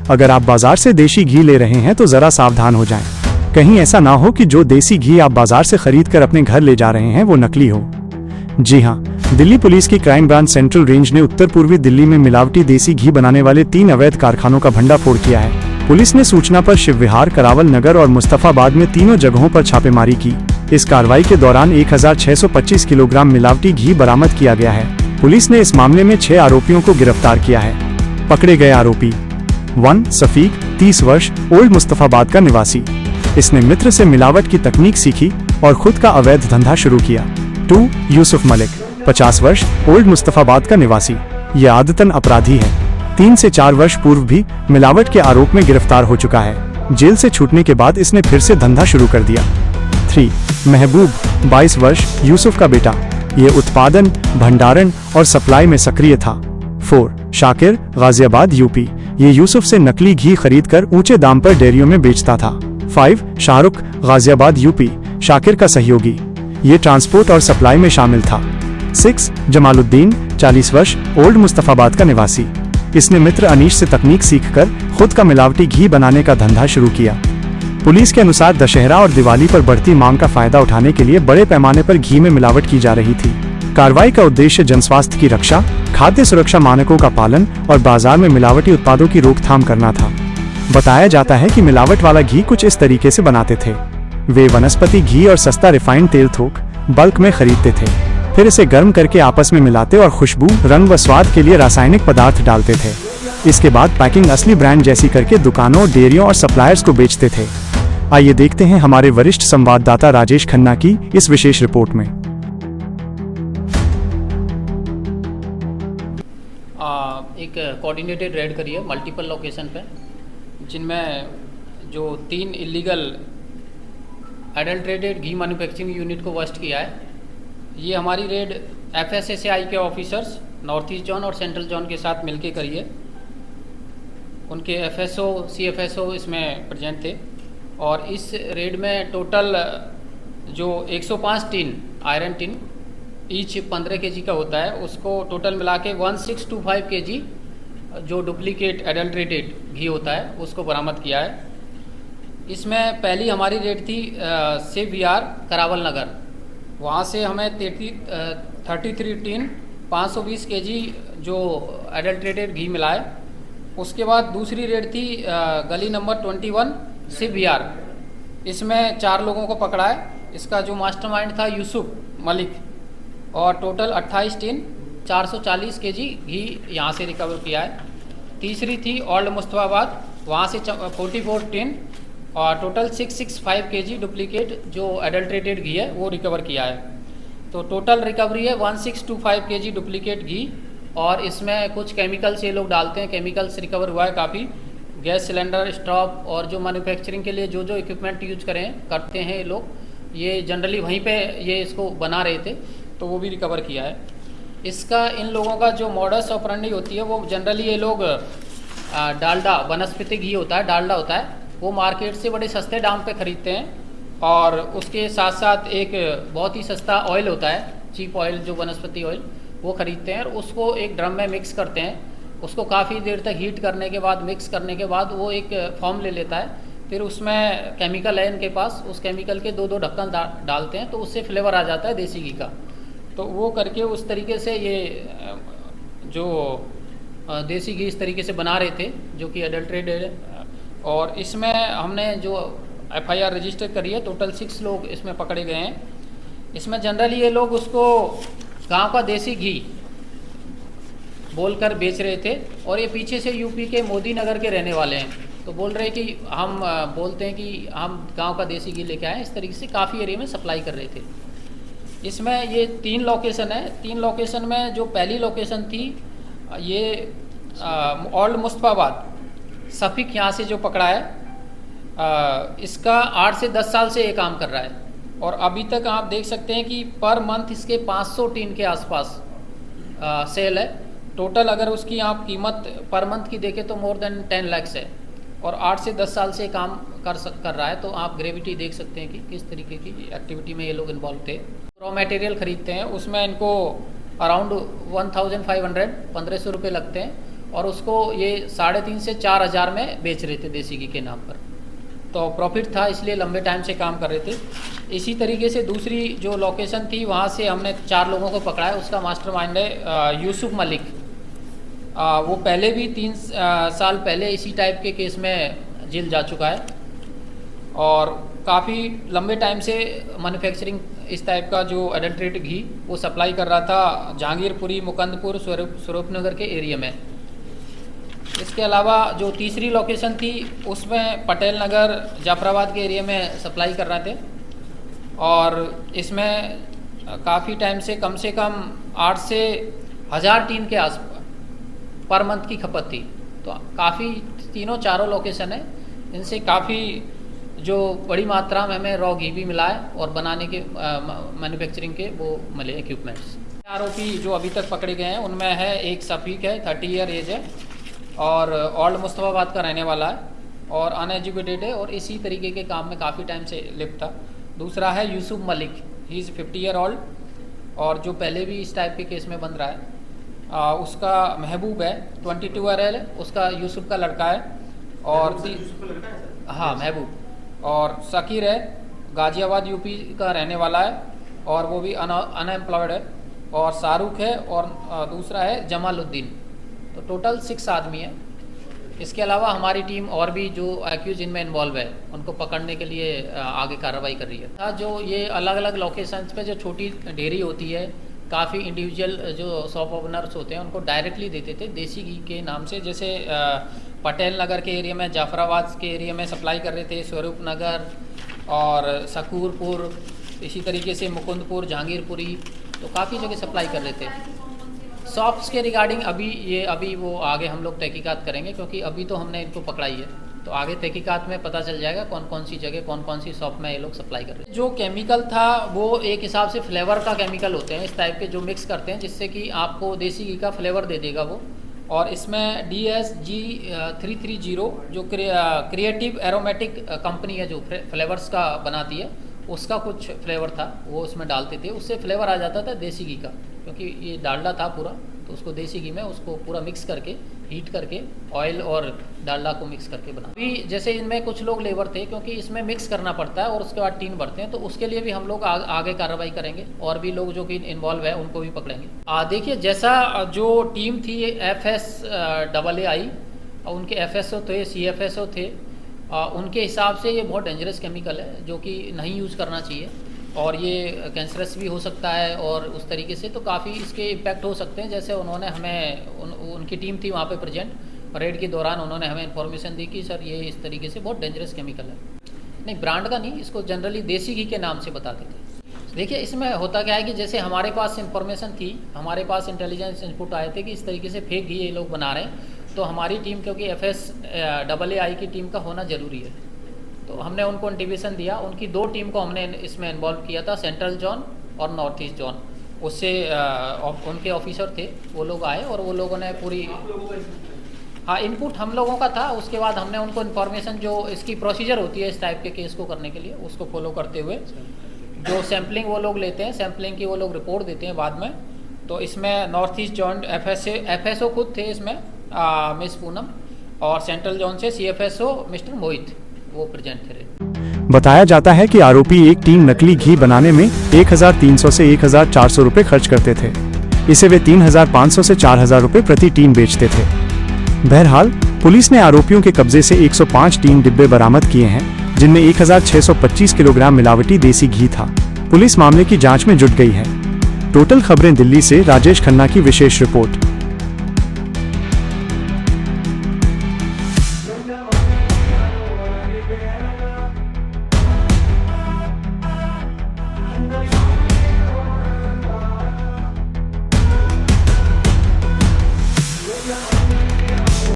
अगर आप बाजार से देसी घी ले रहे हैं तो जरा सावधान हो जाएं। कहीं ऐसा ना हो कि जो देसी घी आप बाजार से खरीद कर अपने घर ले जा रहे हैं वो नकली हो। जी हाँ, दिल्ली पुलिस की क्राइम ब्रांच सेंट्रल रेंज ने उत्तर पूर्वी दिल्ली में मिलावटी देसी घी बनाने वाले 3 अवैध कारखानों का भंडाफोड़ किया है। पुलिस ने सूचना पर शिव विहार, करावल नगर और मुस्तफाबाद में तीनों जगहों पर छापेमारी की। इस कार्रवाई के दौरान 1625 किलोग्राम मिलावटी घी बरामद किया गया है। पुलिस ने इस मामले में 6 आरोपियों को गिरफ्तार किया है। पकड़े गए आरोपी 1. सफीक 30 वर्ष, ओल्ड मुस्तफाबाद का निवासी। इसने मित्र से मिलावट की तकनीक सीखी और खुद का अवैध धंधा शुरू किया। 2. यूसुफ मलिक 50 वर्ष, ओल्ड मुस्तफाबाद का निवासी। ये आदतन अपराधी है। 3 से 4 वर्ष पूर्व भी मिलावट के आरोप में गिरफ्तार हो चुका है। जेल से छूटने के बाद इसने फिर से धंधा शुरू कर दिया। 3. महबूब 22 वर्ष, यूसुफ का बेटा। ये उत्पादन, भंडारण और सप्लाई में सक्रिय था। 4. शाकिर गाजियाबाद यूपी। ये यूसुफ से नकली घी खरीदकर ऊंचे दाम पर डेयरियों में बेचता था। 5. शाहरुख गाजियाबाद यूपी। शाकिर का सहयोगी। ये ट्रांसपोर्ट और सप्लाई में शामिल था। 6. जमालुद्दीन 40 वर्ष, ओल्ड मुस्तफाबाद का निवासी। इसने मित्र अनीश से तकनीक सीखकर खुद का मिलावटी घी बनाने का धंधा शुरू किया। पुलिस के अनुसार दशहरा और दिवाली पर बढ़ती मांग का फायदा उठाने के लिए बड़े पैमाने पर घी में मिलावट की जा रही थी। कार्रवाई का उद्देश्य जनस्वास्थ्य की रक्षा, खाद्य सुरक्षा मानकों का पालन और बाजार में मिलावटी उत्पादों की रोकथाम करना था। बताया जाता है कि मिलावट वाला घी कुछ इस तरीके से बनाते थे। वे वनस्पति घी और सस्ता रिफाइंड तेल थोक बल्क में खरीदते थे, फिर इसे गर्म करके आपस में मिलाते और खुशबू, रंग व स्वाद के लिए रासायनिक पदार्थ डालते थे। इसके बाद पैकिंग असली ब्रांड जैसी करके दुकानों, डेयरियों और सप्लायर्स को बेचते थे। आइए देखते हैं हमारे वरिष्ठ संवाददाता राजेश खन्ना की इस विशेष रिपोर्ट में। एक कोऑर्डिनेटेड रेड करी है मल्टीपल लोकेशन पे, जिनमें जो 3 इलीगल एडल्ट्रेटेड घी मैन्युफैक्चरिंग यूनिट को बस्ट किया है। ये हमारी रेड FSSAI के ऑफिसर्स नॉर्थ ईस्ट जोन और सेंट्रल जोन के साथ मिलके करी है। उनके FSO, CFSO इसमें प्रेजेंट थे और इस रेड में टोटल जो 105 tin iron tin each 15 kg का होता है, उसको टोटल मिला के 1625 kg जो डुप्लीकेट एडल्ट्रेटेड घी होता है उसको बरामद किया है। इसमें पहली हमारी रेड थी शिव विहार, करावल नगर। वहाँ से हमें 33 टिन 520 kg जो एडल्ट्रेटेड घी मिला है। उसके बाद दूसरी रेड थी गली नंबर 21 शिव विहार। इसमें 4 लोगों को पकड़ा है। इसका जो मास्टरमाइंड था यूसुफ मलिक, और टोटल 28 टिन 440 kg घी यहाँ से रिकवर किया है। तीसरी थी ओल्ड मुस्तफाबाद, वहाँ से 44 टिन और टोटल 665 kg डुप्लीकेट जो एडल्ट्रेटेड घी है वो रिकवर किया है। तो टोटल रिकवरी है 1625 kg डुप्लीकेट घी। और इसमें कुछ केमिकल्स ये लोग डालते हैं, केमिकल्स रिकवर हुआ है काफ़ी। गैस सिलेंडर, स्टॉप और जो मैन्युफैक्चरिंग के लिए जो जो इक्विपमेंट यूज करते हैं ये लोग, ये जनरली वहीं पे ये इसको बना रहे थे, तो वो भी रिकवर किया है। इसका इन लोगों का जो मॉडस ऑपरेंडी होती है वो जनरली ये लोग डालडा, वनस्पति घी होता है, डालडा होता है, वो मार्केट से बड़े सस्ते दाम पे ख़रीदते हैं। और उसके साथ साथ एक बहुत ही सस्ता ऑयल होता है, चीप ऑयल जो वनस्पति ऑयल, वो ख़रीदते हैं और उसको एक ड्रम में मिक्स करते हैं। उसको काफ़ी देर तक हीट करने के बाद, मिक्स करने के बाद वो एक फॉर्म ले लेता है। फिर उसमें केमिकल है इनके पास, उस केमिकल के 2-2 ढक्कन डालते हैं तो उससे फ्लेवर आ जाता है देसी घी का। तो वो करके उस तरीके से ये जो देसी घी इस तरीके से बना रहे थे जो कि एडल्ट्रेटेड है। और इसमें हमने जो FIR रजिस्टर करी है, टोटल 6 लोग इसमें पकड़े गए हैं। इसमें जनरली ये लोग उसको गांव का देसी घी बोलकर बेच रहे थे और ये पीछे से यूपी के मोदी नगर के रहने वाले हैं। तो बोल रहे कि हम बोलते हैं कि हम गांव का देसी घी लेके आए, इस तरीके से काफ़ी एरिया में सप्लाई कर रहे थे। इसमें ये 3 लोकेशन है। 3 लोकेशन में जो पहली लोकेशन थी ये ओल्ड मुस्तफाबाद, सफ़ीक यहाँ से जो पकड़ा है, इसका 8 से 10 साल से ये काम कर रहा है और अभी तक आप देख सकते हैं कि पर मंथ इसके 500 टीन के आसपास सेल है। टोटल अगर उसकी आप कीमत पर मंथ की देखें तो मोर देन 10 लाख है और 8 से 10 साल से काम कर रहा है। तो आप ग्रेविटी देख सकते हैं कि किस तरीके की एक्टिविटी में ये लोग इन्वॉल्व थे। रॉ मटेरियल खरीदते हैं, उसमें इनको अराउंड 1500 ₹1,500 रुपये लगते हैं और उसको ये 3.5 से 4 हज़ार में बेच रहे थे देसी घी के नाम पर। तो प्रॉफिट था, इसलिए लंबे टाइम से काम कर रहे थे। इसी तरीके से दूसरी जो लोकेशन थी वहाँ से हमने 4 लोगों को पकड़ा है। उसका मास्टरमाइंड है यूसुफ मलिक। वो पहले भी 3 साल पहले इसी टाइप के केस में जेल जा चुका है और काफ़ी लंबे टाइम से मैन्युफैक्चरिंग इस टाइप का जो एडल्ट्रेटेड घी वो सप्लाई कर रहा था जहांगीरपुरी, मुकंदपुर, स्वरूपनगर के एरिया में। इसके अलावा जो तीसरी लोकेशन थी उसमें पटेल नगर, जाफराबाद के एरिया में सप्लाई कर रहे थे और इसमें काफ़ी टाइम से कम 8 से 1000 टीन के आस पर मंथ की खपत थी। तो काफ़ी तीनों चारों लोकेशन है, इनसे काफ़ी जो बड़ी मात्रा में हमें रॉ घी भी मिला है और बनाने के मैन्युफैक्चरिंग के वो मिले इक्विपमेंट्स। आरोपी जो अभी तक पकड़े गए हैं उनमें है एक शफीक है, 30 ईयर एज है और ओल्ड मुस्तफाबाद का रहने वाला है और अनएजुकेटेड है और इसी तरीके के काम में काफ़ी टाइम से लिप्त था। दूसरा है Yusuf Malik, he is 50 year old और जो पहले भी इस टाइप के केस में बन रहा है। उसका महबूब है, 22 ईयर है, उसका यूसुफ का लड़का है और हाँ महबूब। और शकीर है, गाजियाबाद यूपी का रहने वाला है और वो भी अनएम्प्लॉयड है। और शाहरुख है और दूसरा है जमालुद्दीन। तो टोटल 6 आदमी है। इसके अलावा हमारी टीम और भी जो एक्यूज इनमें इन्वॉल्व है उनको पकड़ने के लिए आगे कार्रवाई कर रही है। जो ये अलग अलग लोकेशंस पे जो छोटी डेयरी होती है, काफ़ी इंडिविजुअल जो शॉप ओनर्स होते हैं उनको डायरेक्टली देते थे देसी घी के नाम से। जैसे पटेल नगर के एरिया में, जाफराबाद के एरिया में सप्लाई कर रहे थे, स्वरूप नगर और सकूरपुर, इसी तरीके से मुकुंदपुर, जहांगीरपुरी, तो काफ़ी जगह सप्लाई कर रहे थे। शॉप्स के रिगार्डिंग अभी वो आगे हम लोग तहकीकात करेंगे क्योंकि अभी तो हमने इनको पकड़ाई है, तो आगे तहकीकात में पता चल जाएगा कौन कौन सी जगह कौन कौन सी शॉप में ये लोग सप्लाई कर रहे हैं। जो केमिकल था वो एक हिसाब से फ्लेवर का केमिकल होते हैं इस टाइप के जो मिक्स करते हैं जिससे कि आपको देसी घी का फ्लेवर दे देगा वो। और इसमें DSG 330 जो क्रिएटिव एरोमेटिक कंपनी है जो फ्लेवर्स का बनाती है, उसका कुछ फ्लेवर था वो उसमें डालते थे, उससे फ्लेवर आ जाता था देसी घी का। क्योंकि ये डालडा था पूरा, तो उसको देसी घी में उसको पूरा मिक्स करके हीट करके ऑयल और डालडा को मिक्स करके बना। अभी जैसे इनमें कुछ लोग लेबर थे, क्योंकि इसमें मिक्स करना पड़ता है और उसके बाद टीन भरते हैं, तो उसके लिए भी हम लोग आगे कार्रवाई करेंगे और भी लोग जो कि इन्वॉल्व है उनको भी पकड़ेंगे। देखिए, जैसा जो टीम थी FSAAI, उनके FSO थे, CFSO थे, उनके हिसाब से ये बहुत डेंजरस केमिकल है जो कि नहीं यूज़ करना चाहिए और ये कैंसरस भी हो सकता है और उस तरीके से तो काफ़ी इसके इम्पैक्ट हो सकते हैं। जैसे उन्होंने हमें उनकी टीम थी वहाँ पे प्रेजेंट, परेड के दौरान उन्होंने हमें इन्फॉर्मेशन दी कि सर ये इस तरीके से बहुत डेंजरस केमिकल है। नहीं, ब्रांड का नहीं, इसको जनरली देसी घी के नाम से बताते थे। देखिए, इसमें होता क्या है कि जैसे हमारे पास इन्फॉर्मेशन थी, हमारे पास इंटेलिजेंस इनपुट आए थे कि इस तरीके से फेक घी ये लोग बना रहे हैं, तो हमारी टीम, क्योंकि FSAAI की टीम का होना ज़रूरी है, तो हमने उनको इंटीमेशन दिया। उनकी 2 टीम को हमने इसमें इन्वॉल्व किया था, सेंट्रल जोन और नॉर्थ ईस्ट जोन। उससे उनके ऑफिसर थे, वो लोग आए और वो लोगों ने पूरी इनपुट हम लोगों का था। उसके बाद हमने उनको इन्फॉर्मेशन, जो इसकी प्रोसीजर होती है इस टाइप के केस को करने के लिए, उसको फॉलो करते हुए जो सैम्पलिंग वो लोग लेते हैं, सैम्पलिंग की वो लोग रिपोर्ट देते हैं बाद में। तो इसमें नॉर्थ ईस्ट जोन FSO खुद थे इसमें, मिस पूनम, और सेंट्रल जोन से CFSO मिस्टर मोहित, वो प्रेजेंट थे। बताया जाता है कि आरोपी एक टीन नकली घी बनाने में 1300 से 1400 रुपए खर्च करते थे। इसे वे 3500 से 4000 रुपए प्रति टीन बेचते थे। बहरहाल, पुलिस ने आरोपियों के कब्जे से 105 टीन डिब्बे बरामद किए हैं, जिनमें 1625 किलोग्राम मिलावटी देसी घी था। पुलिस मामले की जांच में जुट गई है। टोटल खबरें दिल्ली से राजेश खन्ना की विशेष रिपोर्ट।